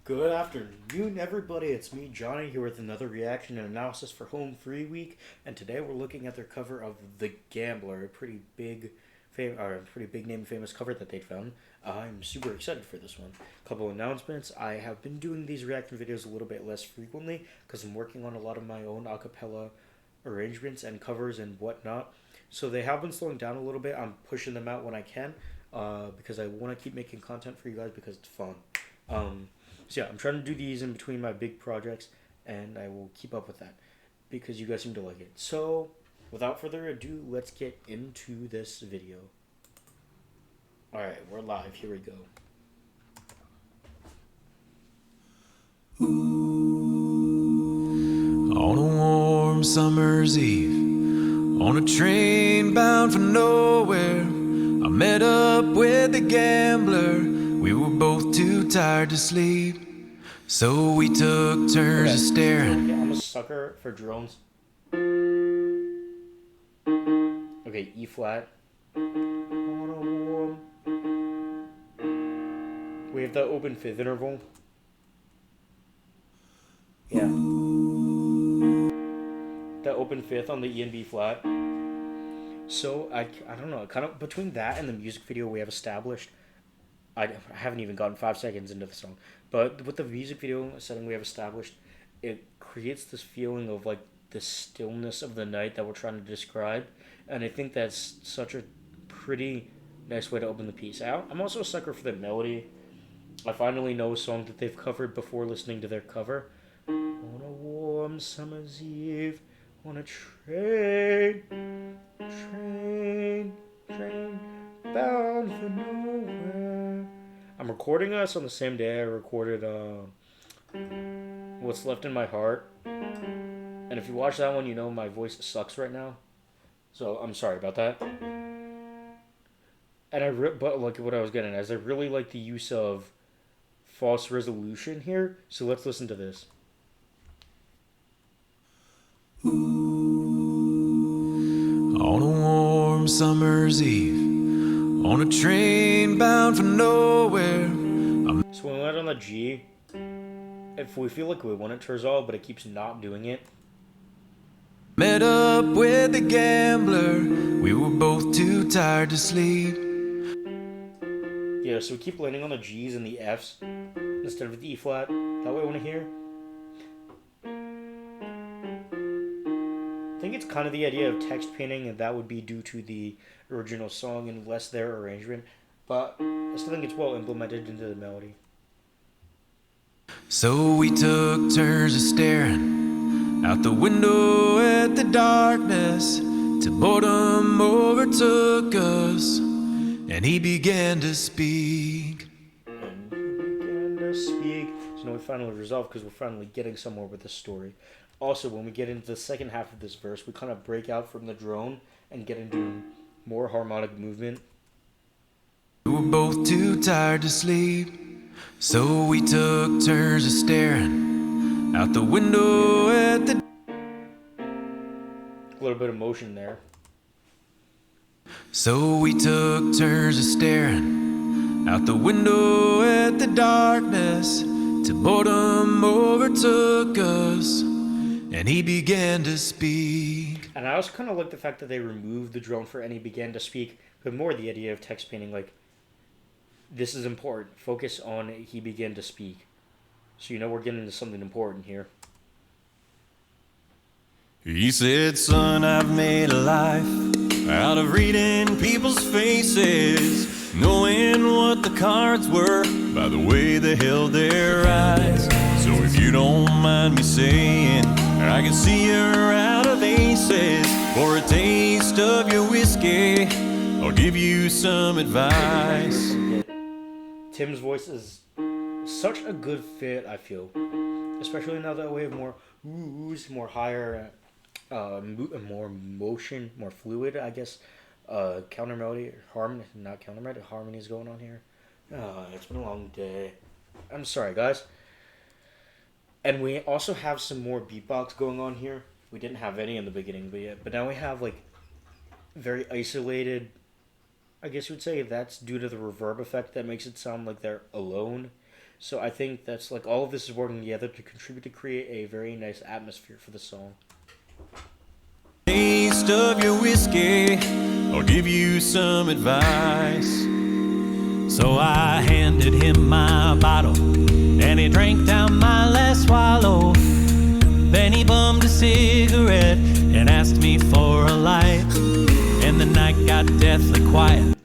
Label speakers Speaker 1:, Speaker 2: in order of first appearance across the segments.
Speaker 1: Good afternoon, everybody. It's me, Johnny, here with another reaction and analysis for Home Free Week, and today we're looking at their cover of The Gambler, a pretty big, pretty big name, famous cover that they found. I'm super excited for this one. Couple announcements: I have been doing these reaction videos a little bit less frequently because I'm working on a lot of my own acapella arrangements and covers and whatnot. So they have been slowing down a little bit. I'm pushing them out when I can, because I want to keep making content for you guys because it's fun. Um, so yeah, I'm trying to do these in between my big projects, and I will keep up with that because you guys seem to like it. So, without further ado, let's get into this video. Alright, we're live. Here we go.
Speaker 2: On a warm summer's eve, on a train bound for nowhere, I met up with the gambler. We were both too tired to sleep, so we took turns of staring.
Speaker 1: I'm a sucker for drones. Okay, E flat. On a warm. We have the open fifth interval. Yeah. The open fifth on the E and B flat. So I don't know, kind of between that and the music video we have established, I haven't even gotten 5 seconds into the song, but with the music video setting we have established, it creates this feeling of like the stillness of the night that we're trying to describe, and I think that's such a pretty nice way to open the piece out. I'm also a sucker for the melody. I finally know a song that they've covered before listening to their cover. On a warm summer's eve, on a train, bound for nowhere. I'm recording us on the same day I recorded What's Left in My Heart. And if you watch that one, you know my voice sucks right now. So I'm sorry about that. And but like what I was getting at is I really like the use of false resolution here. So let's listen to this.
Speaker 2: On a warm summer's eve, on a train bound for nowhere.
Speaker 1: So when we land on the G, if we feel like we want it to resolve, but it keeps not doing it.
Speaker 2: Met up with the gambler. We were both too tired to sleep.
Speaker 1: Yeah, so we keep landing on the G's and the F's instead of the E flat. That way I want to hear. I think it's kind of the idea of text painting, and that would be due to the original song and less their arrangement. But I still think it's well implemented into the melody.
Speaker 2: So we took turns of staring out the window at the darkness till boredom overtook us, and he began to speak.
Speaker 1: So now we finally resolve because we're finally getting somewhere with the story. Also, when we get into the second half of this verse, we kind of break out from the drone and get into more harmonic movement.
Speaker 2: We were both too tired to sleep, so we took turns of staring out the window at the...
Speaker 1: A little bit of motion there.
Speaker 2: So we took turns of staring out the window at the darkness till boredom overtook us, and he began to speak.
Speaker 1: And I also kind of like the fact that they removed the drone for "and he began to speak," but more the idea of text painting, like, this is important. Focus on "he began to speak." So you know we're getting into something important here.
Speaker 3: He said, son, I've made a life out of reading people's faces, knowing what the cards were by the way they held their eyes. So if you don't mind me saying, I can see you're out of aces. For a taste of your whiskey, I'll give you some advice.
Speaker 1: Tim's voice is such a good fit, I feel. Especially now that we have more oohs, more higher, more motion, more fluid, I guess. Counter melody, not counter melody, harmonies going on here. It's been a long day. I'm sorry, guys. And we also have some more beatbox going on here. We didn't have any in the beginning, but now we have like very isolated. I guess you would say that's due to the reverb effect that makes it sound like they're alone. So I think that's like all of this is working together to contribute to create a very nice atmosphere for the song.
Speaker 3: Taste of your whiskey, I'll give you some advice. So I handed him my bottle, and he drank down my last swallow. Then he bummed a cigarette and asked me for a light, and the night got deathly quiet.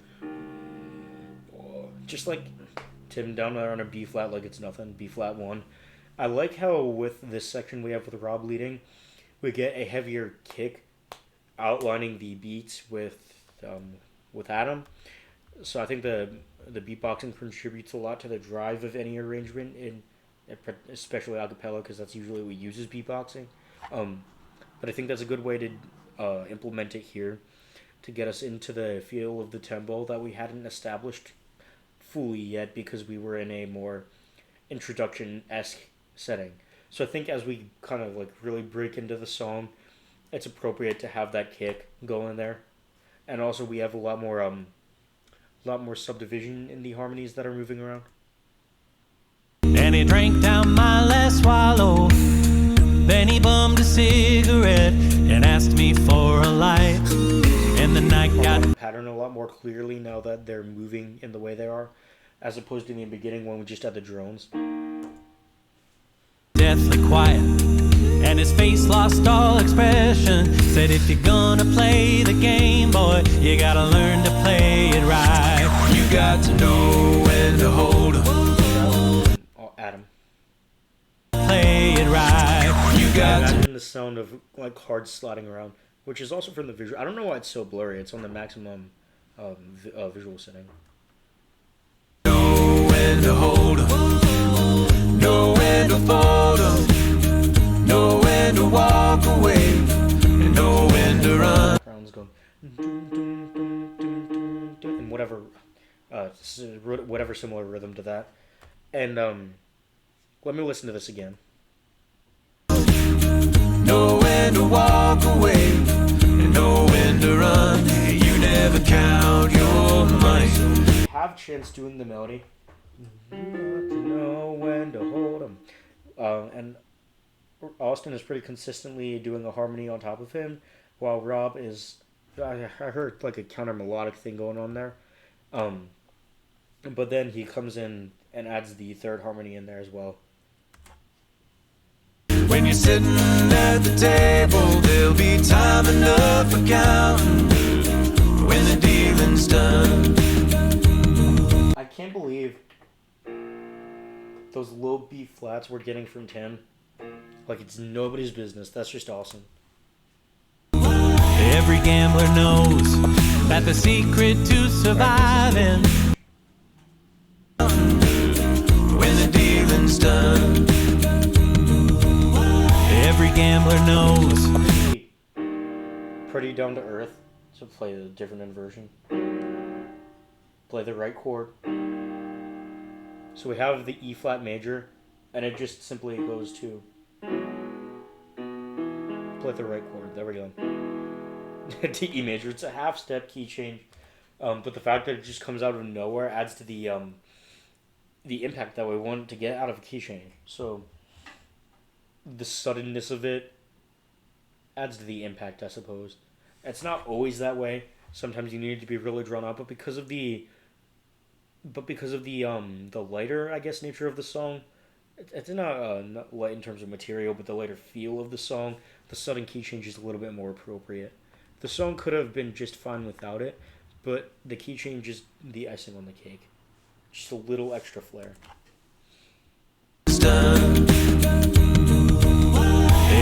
Speaker 1: Just like Tim down there on a B flat like it's nothing, B flat 1. I like how with this section we have with Rob leading, we get a heavier kick outlining the beats with Adam. So I think the beatboxing contributes a lot to the drive of any arrangement, especially a cappella, because that's usually what uses beatboxing. But I think that's a good way to implement it here to get us into the feel of the tempo that we hadn't established fully yet because we were in a more introduction-esque setting. So I think as we kind of like really break into the song, it's appropriate to have that kick go in there. And also we have a lot more subdivision in the harmonies that are moving around.
Speaker 3: And he drank down my last swallow. Then he bummed a cigarette and asked me for a light. And the night got
Speaker 1: pattern a lot more clearly now that they're moving in the way they are, as opposed to in the beginning when we just had the drones.
Speaker 3: Deathly quiet, and his face lost all expression. Said, if you're gonna play the game, boy, you gotta learn to play it right. You got to know when to hold 'em.
Speaker 1: Oh, Adam.
Speaker 3: Play it right. You got to
Speaker 1: imagine the sound of like cards sliding around, which is also from the visual. I don't know why it's so blurry. It's on the maximum visual setting.
Speaker 2: Know when to hold 'em, know when to fold 'em, know when to walk away, and know when to run.
Speaker 1: Background's going and whatever similar rhythm to that. And let me listen to this again.
Speaker 2: Know when to walk away, and know when to run. You never count your money.
Speaker 1: Have Chance doing the melody. Know when to hold 'em. And Austin is pretty consistently doing a harmony on top of him, while Rob is. I heard like a counter melodic thing going on there. But then he comes in and adds the third harmony in there as well.
Speaker 2: When you're sitting at the table, there'll be time enough for counting when the dealing's done.
Speaker 1: I can't believe those low B flats we're getting from Tim. Like it's nobody's business. That's just awesome.
Speaker 3: Every gambler knows that the secret to surviving
Speaker 2: When the dealing's done.
Speaker 3: Every gambler knows.
Speaker 1: Pretty down to earth. So play a different inversion. Play the right chord. So we have the E flat major, and it just simply goes to play the right chord. There we go. To E major. It's a half step key change, but the fact that it just comes out of nowhere adds to the impact that we want to get out of a key change. So the suddenness of it adds to the impact, I suppose. It's not always that way. Sometimes you need to be really drawn out, but because of the lighter, I guess, nature of the song, it's not light in terms of material, but the lighter feel of the song, the sudden key change is a little bit more appropriate. The song could have been just fine without it, but the key change is the icing on the cake. Just a little extra flair.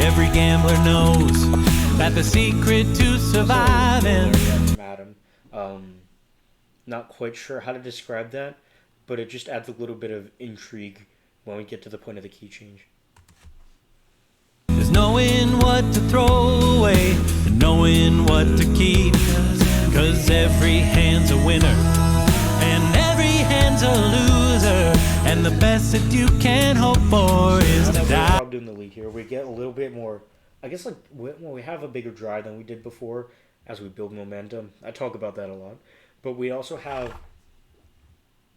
Speaker 3: Every gambler knows that the secret to surviving.
Speaker 1: Madam, not quite sure how to describe that, but it just adds a little bit of intrigue when we get to the point of the key change.
Speaker 3: Is knowing what to throw away and knowing what to keep. 'Cause every hand's a winner and every hand's a loser. And the best that you can hope for is to die.
Speaker 1: Rob doing the lead here, we get a little bit more. I guess like when we have a bigger drive than we did before, as we build momentum. I talk about that a lot, but we also have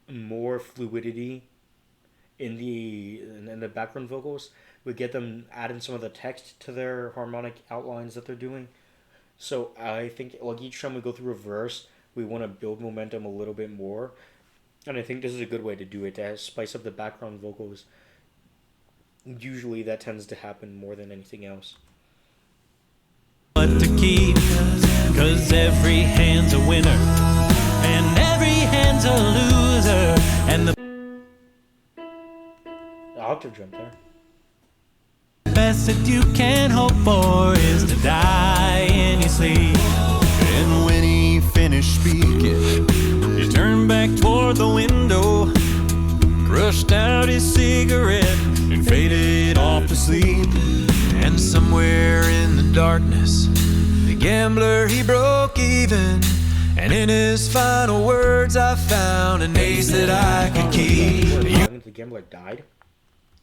Speaker 1: more fluidity in the background vocals. We get them adding some of the text to their harmonic outlines that they're doing. So I think like each time we go through a verse, we want to build momentum a little bit more, and I think this is a good way to do it, to spice up the background vocals. Usually that tends to happen more than anything else.
Speaker 3: What to keep, cause every hand's a winner, and every hand's a loser, and the
Speaker 1: Octave jump there.
Speaker 3: best that you can hope for is to die in your sleep. And when he finished speaking, he turned back toward the window, crushed out his cigarette, and faded off to sleep.
Speaker 2: And somewhere in the darkness, the gambler he broke even. And in his final words, I found an ace that I could keep.
Speaker 1: The gambler died.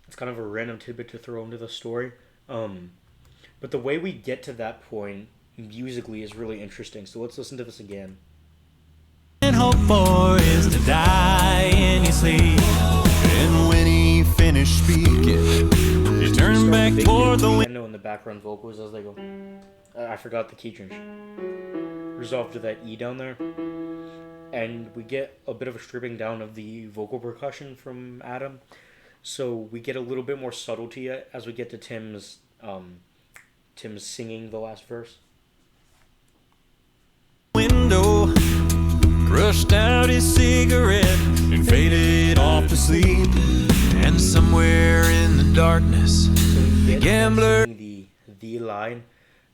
Speaker 1: It's kind of a random tidbit to throw into the story. But the way we get to that point musically is really interesting. So let's listen to this again.
Speaker 3: And hope for is to die in your sleep. And when he finished speaking, he turned back toward the window.
Speaker 1: Piano in the background vocals as they go. I forgot the key change. Resolved to that E down there. And we get a bit of a stripping down of the vocal percussion from Adam. So we get a little bit more subtlety as we get to Tim's singing the last verse.
Speaker 3: Window, crushed out his cigarette, and faded off to sleep.
Speaker 2: And somewhere in the darkness,
Speaker 1: The
Speaker 2: gambler.
Speaker 1: The line,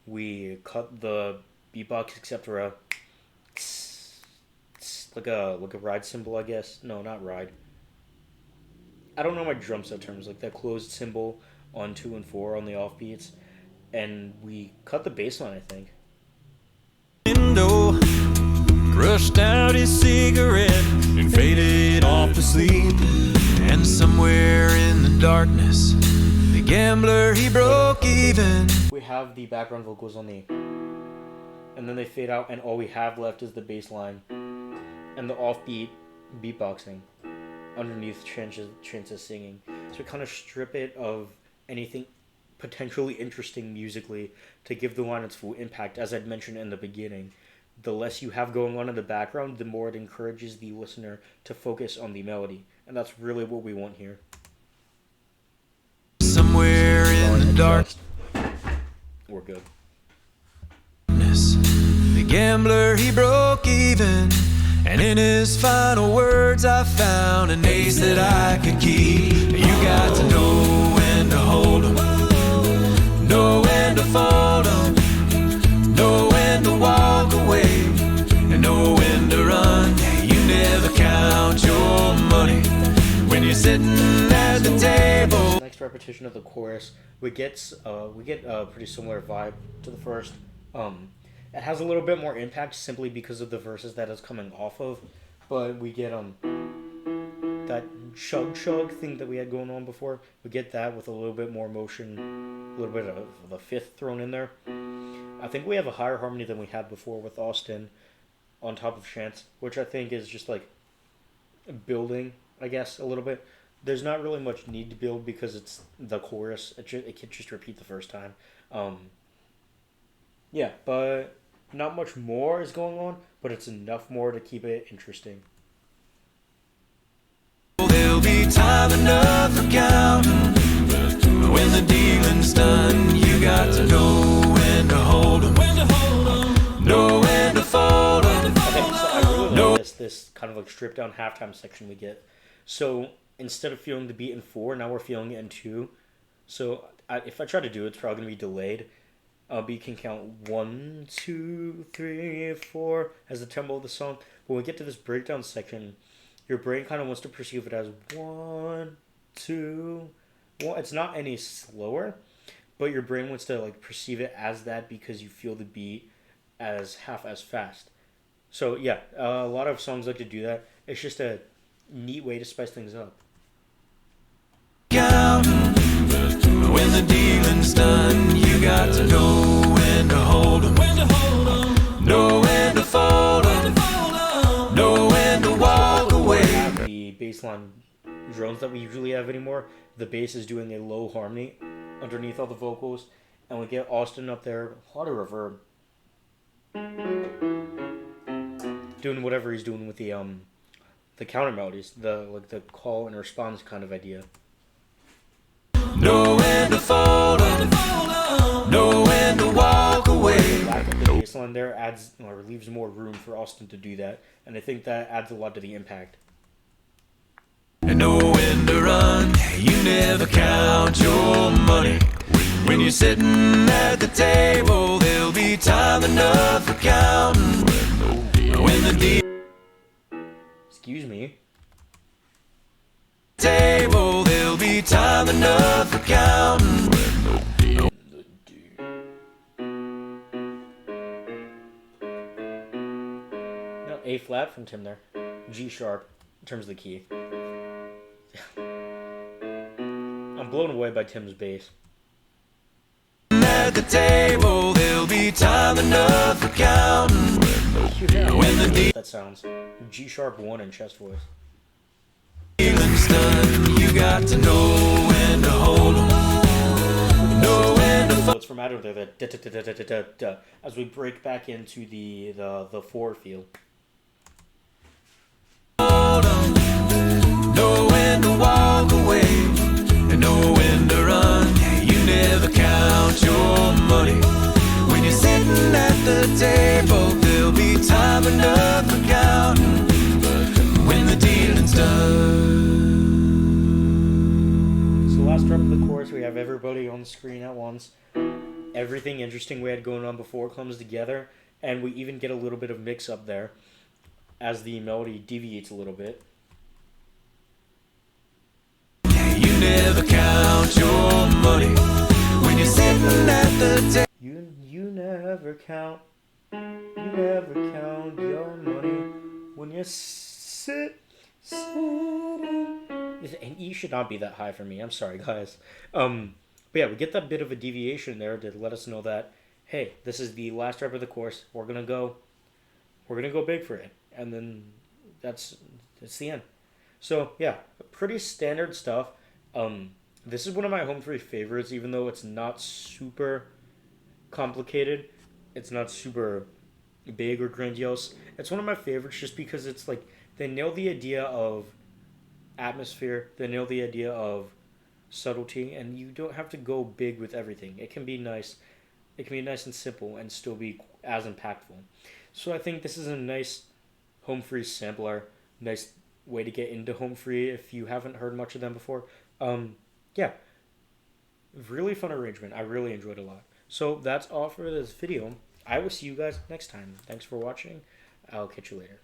Speaker 1: we cut the beatbox except for like a ride cymbal, I guess. No, not ride. I don't know my drum set terms, like that closed cymbal on 2 and 4 on the offbeats, and we cut the bass line, I think.
Speaker 3: Window, crushed out his cigarette, and faded off to sleep.
Speaker 2: And somewhere in the darkness, the gambler he broke even.
Speaker 1: We have the background vocals on the, and then they fade out, and all we have left is the bass line and the offbeat beatboxing underneath Chance's singing. So we kind of strip it of anything potentially interesting musically to give the line its full impact. As I'd mentioned in the beginning, the less you have going on in the background, the more it encourages the listener to focus on the melody. And that's really what we want here.
Speaker 2: Somewhere in the dark.
Speaker 1: We're good.
Speaker 2: The gambler he broke even. And in his final words, I found an ace that I could keep. You got to know when to hold 'em, know when to fold 'em, know when to walk away, and know when to run. You never count your money when you're sitting at the table.
Speaker 1: Next repetition of the chorus, we get a pretty similar vibe to the first. It has a little bit more impact simply because of the verses that it's coming off of, but we get that chug thing that we had going on before. We get that with a little bit more motion, a little bit of the fifth thrown in there. I think we have a higher harmony than we had before with Austin on top of Chance, which I think is just like building, I guess, a little bit. There's not really much need to build because it's the chorus. It can just repeat the first time. Yeah, but not much more is going on, but it's enough more to keep it interesting.
Speaker 2: There'll be time enough for counting. When the dealing's done, you got to know when to hold 'em, know when to fold 'em.
Speaker 1: I really like this kind of like stripped down halftime section we get. So instead of feeling the beat in 4, now we're feeling it in 2. So if I try to do it, it's probably going to be delayed. But you can count 1, 2, 3, 4 as the tempo of the song. When we get to this breakdown section, your brain kind of wants to perceive it as 1, 2, 1. It's not any slower, but your brain wants to like perceive it as that because you feel the beat as half as fast. So yeah, a lot of songs like to do that. It's just a neat way to spice things up.
Speaker 2: When the dealing's done, you got to know when to hold 'em, know when to fold 'em, know when to walk away.
Speaker 1: The bass line drones that we usually have anymore. The bass is doing a low harmony underneath all the vocals, and we get Austin up there, a lot of reverb, doing whatever he's doing with the counter melodies, the call and response kind of idea.
Speaker 2: Know when to fold up, know when to walk away.
Speaker 1: Back up the bass line there adds or leaves more room for Austin to do that, and I think that adds a lot to the impact.
Speaker 2: And know when to run. You never count your money. When you're sitting at the table, there'll be time enough for counting. When the
Speaker 1: Excuse me.
Speaker 2: table, there'll be time enough for counting.
Speaker 1: No, A flat from Tim there. G sharp in terms of the key. I'm blown away by Tim's bass.
Speaker 2: At the table, there'll be time enough for counting. When the
Speaker 1: That sounds G sharp 1 in chest voice.
Speaker 2: dealing's done, you got to know when to hold 'em. Know when to
Speaker 1: So it's from out of there that da, da, da, da, da, da, da, as we break back into the 4 feel.
Speaker 2: fold 'em. Know when to walk away. And know when to run. You never count your money. When you're sitting at the table, there'll be time enough for counting. When the dealing's done.
Speaker 1: So last drop of the chorus, we have everybody on the screen at once. Everything interesting we had going on before comes together, and we even get a little bit of mix up there as the melody deviates a little bit.
Speaker 2: You never count your money. When you're sitting at the table.
Speaker 1: You never count your money when you sitting. And E should not be that high for me. I'm sorry, guys. But yeah, we get that bit of a deviation there to let us know that, hey, this is the last rep of the course. We're gonna go big for it, and then that's the end. So yeah, pretty standard stuff. This is one of my home free favorites, even though it's not super complicated. It's not super big or grandiose. It's one of my favorites just because it's like they nail the idea of atmosphere. They nail the idea of subtlety, and you don't have to go big with everything. It can be nice. It can be nice and simple and still be as impactful. So I think this is a nice home free sampler. Nice way to get into home free if you haven't heard much of them before. Yeah, really fun arrangement. I really enjoyed it a lot. So that's all for this video. I will see you guys next time. Thanks for watching. I'll catch you later.